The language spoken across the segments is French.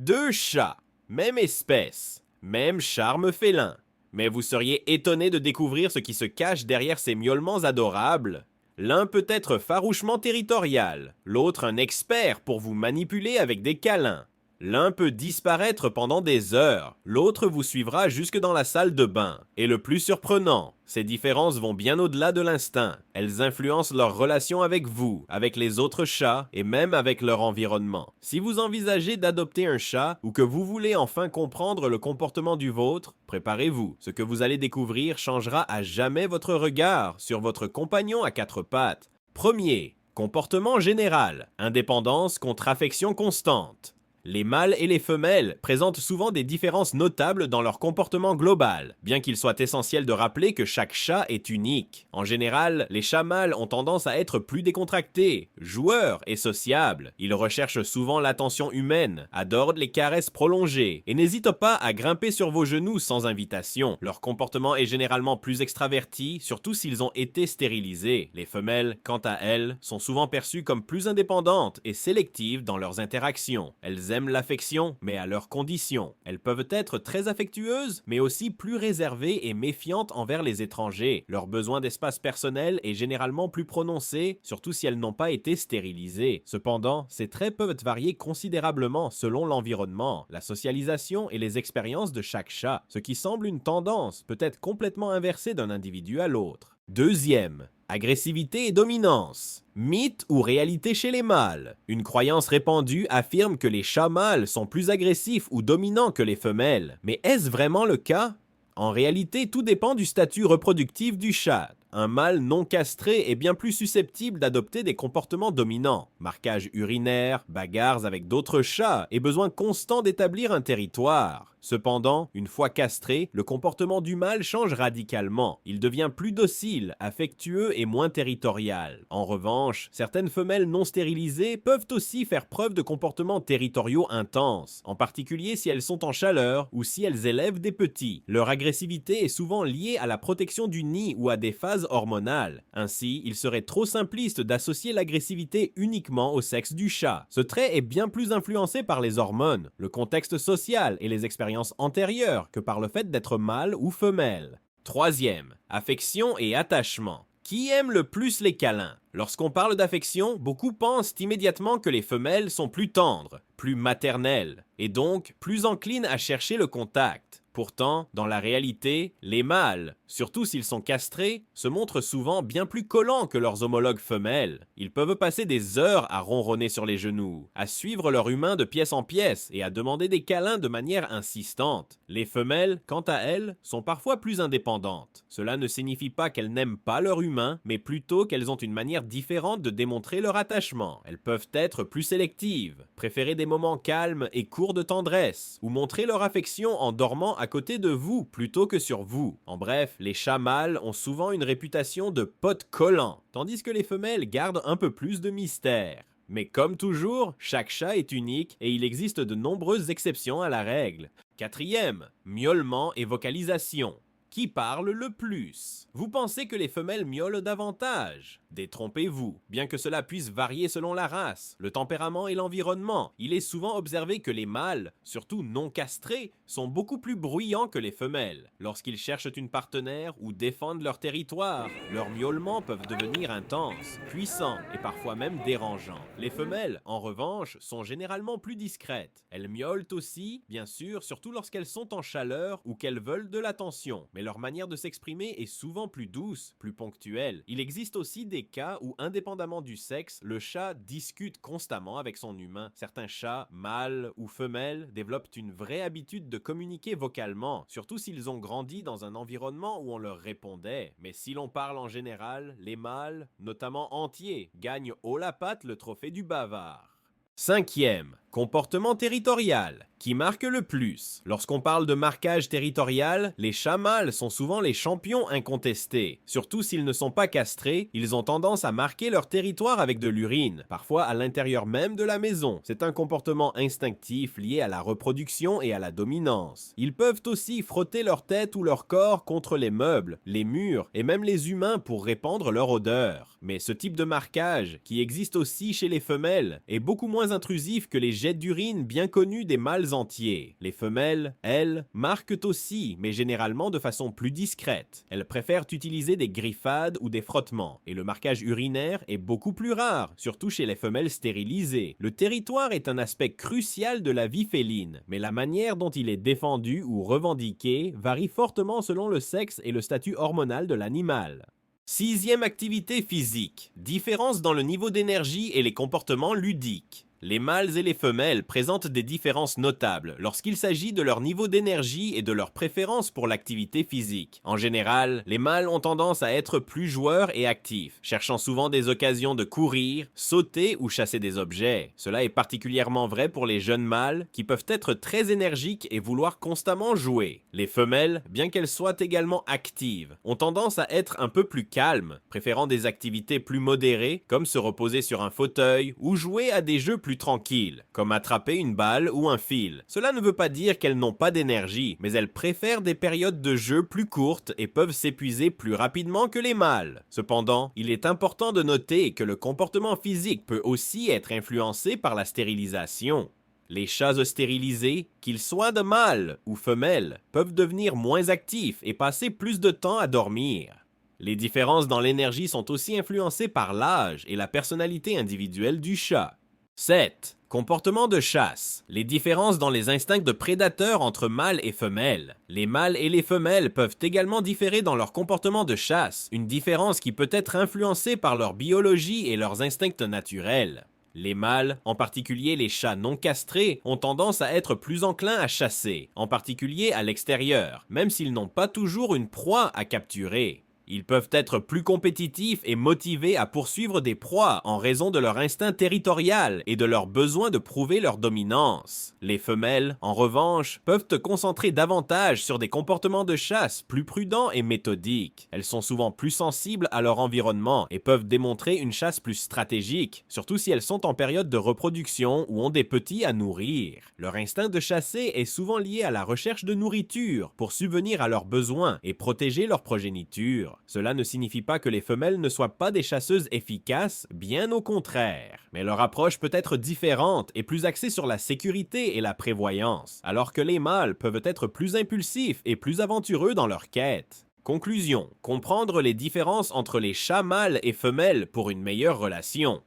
Deux chats, même espèce, même charme félin. Mais vous seriez étonné de découvrir ce qui se cache derrière ces miaulements adorables. L'un peut être farouchement territorial, l'autre un expert pour vous manipuler avec des câlins. L'un peut disparaître pendant des heures, l'autre vous suivra jusque dans la salle de bain. Et le plus surprenant, ces différences vont bien au-delà de l'instinct. Elles influencent leur relation avec vous, avec les autres chats et même avec leur environnement. Si vous envisagez d'adopter un chat ou que vous voulez enfin comprendre le comportement du vôtre, préparez-vous. Ce que vous allez découvrir changera à jamais votre regard sur votre compagnon à quatre pattes. Premier, comportement général, indépendance contre affection constante. Les mâles et les femelles présentent souvent des différences notables dans leur comportement global, bien qu'il soit essentiel de rappeler que chaque chat est unique. En général, les chats mâles ont tendance à être plus décontractés, joueurs et sociables. Ils recherchent souvent l'attention humaine, adorent les caresses prolongées et n'hésitent pas à grimper sur vos genoux sans invitation. Leur comportement est généralement plus extraverti, surtout s'ils ont été stérilisés. Les femelles, quant à elles, sont souvent perçues comme plus indépendantes et sélectives dans leurs interactions. Elles aiment l'affection, mais à leurs conditions. Elles peuvent être très affectueuses, mais aussi plus réservées et méfiantes envers les étrangers. Leur besoin d'espace personnel est généralement plus prononcé, surtout si elles n'ont pas été stérilisées. Cependant, ces traits peuvent varier considérablement selon l'environnement, la socialisation et les expériences de chaque chat, ce qui semble une tendance peut-être complètement inversée d'un individu à l'autre. Deuxième, agressivité et dominance. Mythe ou réalité chez les mâles? Une croyance répandue affirme que les chats mâles sont plus agressifs ou dominants que les femelles. Mais est-ce vraiment le cas? En réalité, tout dépend du statut reproductif du chat. Un mâle non castré est bien plus susceptible d'adopter des comportements dominants. Marquage urinaire, bagarres avec d'autres chats et besoin constant d'établir un territoire. Cependant, une fois castré, le comportement du mâle change radicalement. Il devient plus docile, affectueux et moins territorial. En revanche, certaines femelles non stérilisées peuvent aussi faire preuve de comportements territoriaux intenses, en particulier si elles sont en chaleur ou si elles élèvent des petits. Leur agressivité est souvent liée à la protection du nid ou à des phases hormonales. Ainsi, il serait trop simpliste d'associer l'agressivité uniquement au sexe du chat. Ce trait est bien plus influencé par les hormones, le contexte social et les expériences antérieures que par le fait d'être mâle ou femelle. Troisième, affection et attachement. Qui aime le plus les câlins? Lorsqu'on parle d'affection, beaucoup pensent immédiatement que les femelles sont plus tendres, plus maternelles, et donc plus enclines à chercher le contact. Pourtant, dans la réalité, les mâles, surtout s'ils sont castrés, se montrent souvent bien plus collants que leurs homologues femelles. Ils peuvent passer des heures à ronronner sur les genoux, à suivre leur humain de pièce en pièce et à demander des câlins de manière insistante. Les femelles, quant à elles, sont parfois plus indépendantes. Cela ne signifie pas qu'elles n'aiment pas leur humain, mais plutôt qu'elles ont une manière différente de démontrer leur attachement. Elles peuvent être plus sélectives, préférer des moments calmes et courts de tendresse, ou montrer leur affection en dormant à côté de vous plutôt que sur vous. En bref, les chats mâles ont souvent une réputation de potes collants, tandis que les femelles gardent un peu plus de mystère. Mais comme toujours, chaque chat est unique et il existe de nombreuses exceptions à la règle. Quatrième, miaulement et vocalisation. Qui parle le plus? Vous pensez que les femelles miaulent davantage? Détrompez-vous. Bien que cela puisse varier selon la race, le tempérament et l'environnement, il est souvent observé que les mâles, surtout non castrés, sont beaucoup plus bruyants que les femelles. Lorsqu'ils cherchent une partenaire ou défendent leur territoire, leurs miaulements peuvent devenir intenses, puissants et parfois même dérangeants. Les femelles, en revanche, sont généralement plus discrètes. Elles miaulent aussi, bien sûr, surtout lorsqu'elles sont en chaleur ou qu'elles veulent de l'attention. Mais leur manière de s'exprimer est souvent plus douce, plus ponctuelle. Il existe aussi des cas où, indépendamment du sexe, le chat discute constamment avec son humain. Certains chats, mâles ou femelles, développent une vraie habitude de communiquer vocalement, surtout s'ils ont grandi dans un environnement où on leur répondait. Mais si l'on parle en général, les mâles, notamment entiers, gagnent haut la patte le trophée du bavard. Cinquième, comportement territorial. Qui marque le plus? Lorsqu'on parle de marquage territorial, les chats mâles sont souvent les champions incontestés. Surtout s'ils ne sont pas castrés, ils ont tendance à marquer leur territoire avec de l'urine, parfois à l'intérieur même de la maison. C'est un comportement instinctif lié à la reproduction et à la dominance. Ils peuvent aussi frotter leur tête ou leur corps contre les meubles, les murs et même les humains pour répandre leur odeur. Mais ce type de marquage, qui existe aussi chez les femelles, est beaucoup moins intrusif que les jets d'urine bien connus des mâles entiers. Les femelles, elles, marquent aussi, mais généralement de façon plus discrète. Elles préfèrent utiliser des griffades ou des frottements, et le marquage urinaire est beaucoup plus rare, surtout chez les femelles stérilisées. Le territoire est un aspect crucial de la vie féline, mais la manière dont il est défendu ou revendiqué varie fortement selon le sexe et le statut hormonal de l'animal. Sixième activité physique. Différence dans le niveau d'énergie et les comportements ludiques. Les mâles et les femelles présentent des différences notables lorsqu'il s'agit de leur niveau d'énergie et de leur préférence pour l'activité physique. En général, les mâles ont tendance à être plus joueurs et actifs, cherchant souvent des occasions de courir, sauter ou chasser des objets. Cela est particulièrement vrai pour les jeunes mâles qui peuvent être très énergiques et vouloir constamment jouer. Les femelles, bien qu'elles soient également actives, ont tendance à être un peu plus calmes, préférant des activités plus modérées comme se reposer sur un fauteuil ou jouer à des jeux plus tranquilles, comme attraper une balle ou un fil. Cela ne veut pas dire qu'elles n'ont pas d'énergie, mais elles préfèrent des périodes de jeu plus courtes et peuvent s'épuiser plus rapidement que les mâles. Cependant, il est important de noter que le comportement physique peut aussi être influencé par la stérilisation. Les chats stérilisés, qu'ils soient de mâles ou femelles, peuvent devenir moins actifs et passer plus de temps à dormir. Les différences dans l'énergie sont aussi influencées par l'âge et la personnalité individuelle du chat. 7. Comportement de chasse. Les différences dans les instincts de prédateurs entre mâles et femelles. Les mâles et les femelles peuvent également différer dans leur comportement de chasse, une différence qui peut être influencée par leur biologie et leurs instincts naturels. Les mâles, en particulier les chats non castrés, ont tendance à être plus enclins à chasser, en particulier à l'extérieur, même s'ils n'ont pas toujours une proie à capturer. Ils peuvent être plus compétitifs et motivés à poursuivre des proies en raison de leur instinct territorial et de leur besoin de prouver leur dominance. Les femelles, en revanche, peuvent se concentrer davantage sur des comportements de chasse plus prudents et méthodiques. Elles sont souvent plus sensibles à leur environnement et peuvent démontrer une chasse plus stratégique, surtout si elles sont en période de reproduction ou ont des petits à nourrir. Leur instinct de chasser est souvent lié à la recherche de nourriture pour subvenir à leurs besoins et protéger leur progéniture. Cela ne signifie pas que les femelles ne soient pas des chasseuses efficaces, bien au contraire. Mais leur approche peut être différente et plus axée sur la sécurité et la prévoyance, alors que les mâles peuvent être plus impulsifs et plus aventureux dans leur quête. Conclusion. Comprendre les différences entre les chats mâles et femelles pour une meilleure relation.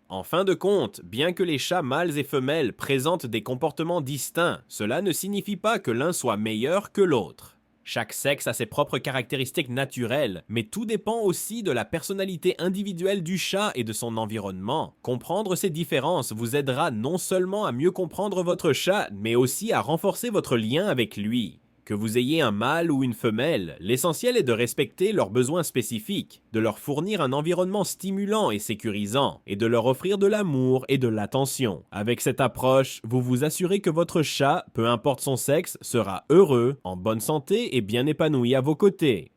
En fin de compte, bien que les chats mâles et femelles présentent des comportements distincts, cela ne signifie pas que l'un soit meilleur que l'autre. Chaque sexe a ses propres caractéristiques naturelles, mais tout dépend aussi de la personnalité individuelle du chat et de son environnement. Comprendre ces différences vous aidera non seulement à mieux comprendre votre chat, mais aussi à renforcer votre lien avec lui. Que vous ayez un mâle ou une femelle, l'essentiel est de respecter leurs besoins spécifiques, de leur fournir un environnement stimulant et sécurisant, et de leur offrir de l'amour et de l'attention. Avec cette approche, vous vous assurez que votre chat, peu importe son sexe, sera heureux, en bonne santé et bien épanoui à vos côtés.